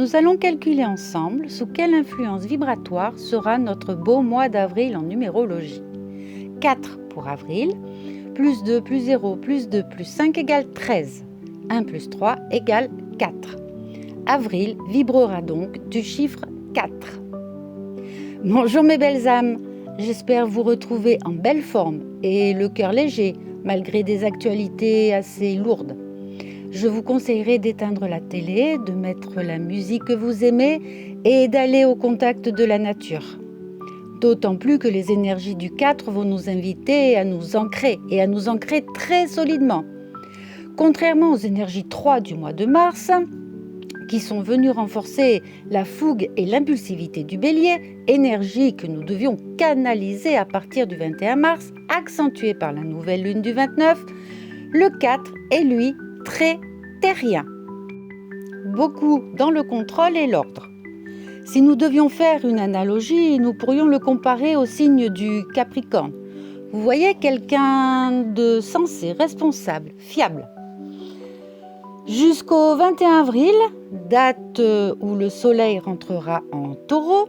nous allons calculer ensemble sous quelle influence vibratoire sera notre beau mois d'avril en numérologie. 4 pour avril, plus 2 plus 0 plus 2 plus 5 égale 13. 1 plus 3 égale 4. Avril vibrera donc du chiffre 4. Bonjour mes belles âmes, j'espère vous retrouver en belle forme et le cœur léger malgré des actualités assez lourdes. Je vous conseillerais d'éteindre la télé, de mettre la musique que vous aimez et d'aller au contact de la nature. D'autant plus que les énergies du 4 vont nous inviter à nous ancrer et à nous ancrer très solidement. Contrairement aux énergies 3 du mois de mars, qui sont venues renforcer la fougue et l'impulsivité du bélier, énergie que nous devions canaliser à partir du 21 mars, accentuée par la nouvelle lune du 29, le 4 est lui très terrien. Beaucoup dans le contrôle et l'ordre. Si nous devions faire une analogie, nous pourrions le comparer au signe du Capricorne. Vous voyez, quelqu'un de sensé, responsable, fiable. Jusqu'au 21 avril, date où le soleil rentrera en taureau,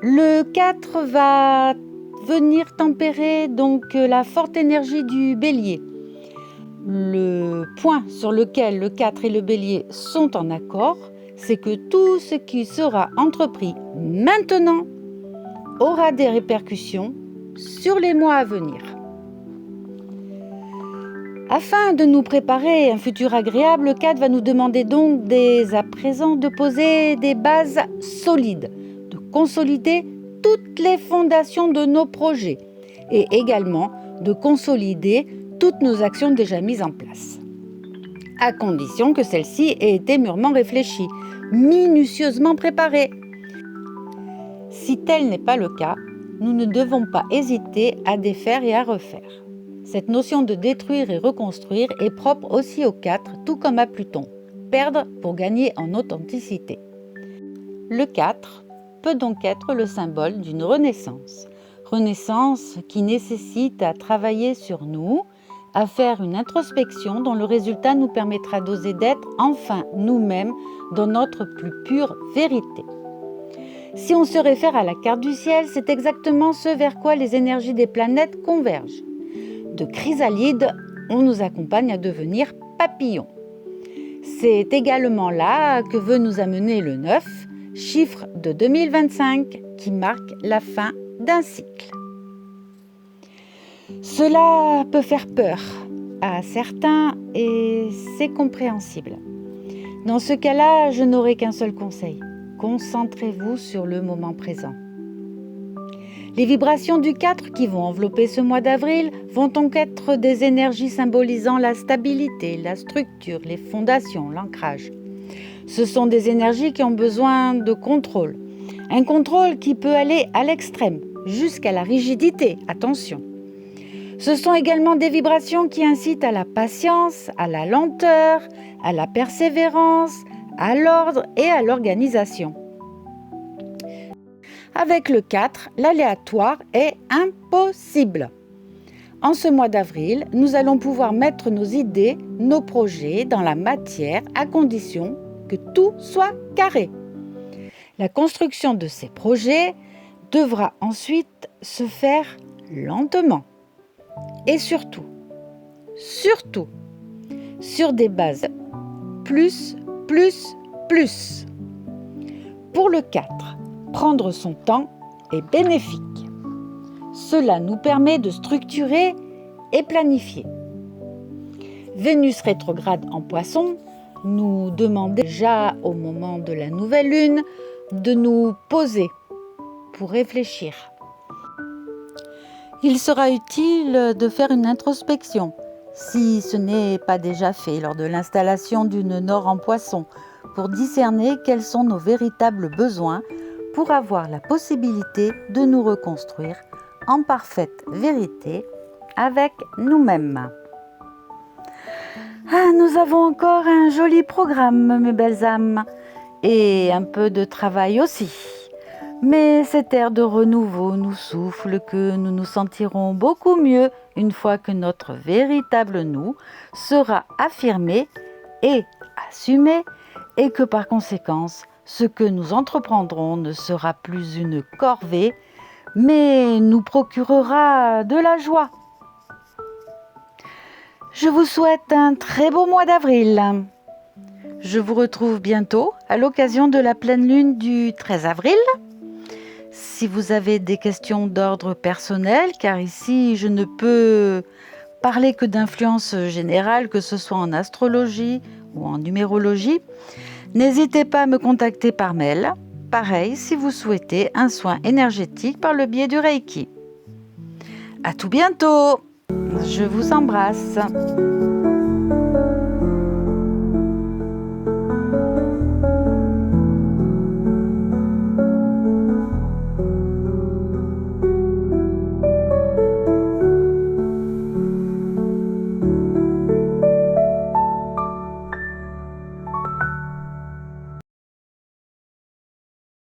le 4 va venir tempérer donc la forte énergie du bélier. Le point sur lequel le 4 et le bélier sont en accord, c'est que tout ce qui sera entrepris maintenant aura des répercussions sur les mois à venir. Afin de nous préparer à un futur agréable, le 4 va nous demander donc dès à présent de poser des bases solides, de consolider toutes les fondations de nos projets et également de consolider toutes nos actions déjà mises en place, à condition que celles-ci aient été mûrement réfléchies, minutieusement préparées. Si tel n'est pas le cas, nous ne devons pas hésiter à défaire et à refaire. Cette notion de détruire et reconstruire est propre aussi au 4, tout comme à Pluton. Perdre pour gagner en authenticité. Le 4 peut donc être le symbole d'une renaissance. Renaissance qui nécessite à travailler sur nous, à faire une introspection dont le résultat nous permettra d'oser d'être enfin nous-mêmes dans notre plus pure vérité. Si on se réfère à la carte du ciel, c'est exactement ce vers quoi les énergies des planètes convergent. De chrysalide, on nous accompagne à devenir papillon. C'est également là que veut nous amener le 9, chiffre de 2025, qui marque la fin d'un cycle. Cela peut faire peur à certains et c'est compréhensible. Dans ce cas-là, je n'aurai qu'un seul conseil. Concentrez-vous sur le moment présent. Les vibrations du 4 qui vont envelopper ce mois d'avril vont donc être des énergies symbolisant la stabilité, la structure, les fondations, l'ancrage. Ce sont des énergies qui ont besoin de contrôle. Un contrôle qui peut aller à l'extrême, jusqu'à la rigidité, attention. Ce sont également des vibrations qui incitent à la patience, à la lenteur, à la persévérance, à l'ordre et à l'organisation. Avec le 4, l'aléatoire est impossible. En ce mois d'avril, nous allons pouvoir mettre nos idées, nos projets dans la matière à condition que tout soit carré. La construction de ces projets devra ensuite se faire lentement. Et surtout, sur des bases plus. Pour le 4, prendre son temps est bénéfique. Cela nous permet de structurer et planifier. Vénus rétrograde en Poisson nous demande déjà au moment de la nouvelle lune de nous poser pour réfléchir. Il sera utile de faire une introspection, si ce n'est pas déjà fait lors de l'installation d'une Nord en Poisson, pour discerner quels sont nos véritables besoins pour avoir la possibilité de nous reconstruire en parfaite vérité avec nous-mêmes. Nous avons encore un joli programme, mes belles âmes, et un peu de travail aussi. Mais cet air de renouveau nous souffle que nous nous sentirons beaucoup mieux une fois que notre véritable nous sera affirmé et assumé et que par conséquent, Ce que nous entreprendrons ne sera plus une corvée, mais nous procurera de la joie. Je vous souhaite un très beau mois d'avril. Je vous retrouve bientôt à l'occasion de la pleine lune du 13 avril. Si vous avez des questions d'ordre personnel, car ici je ne peux parler que d'influence générale, que ce soit en astrologie ou en numérologie, n'hésitez pas à me contacter par mail. Pareil, si vous souhaitez un soin énergétique par le biais du Reiki. À tout bientôt. Je vous embrasse.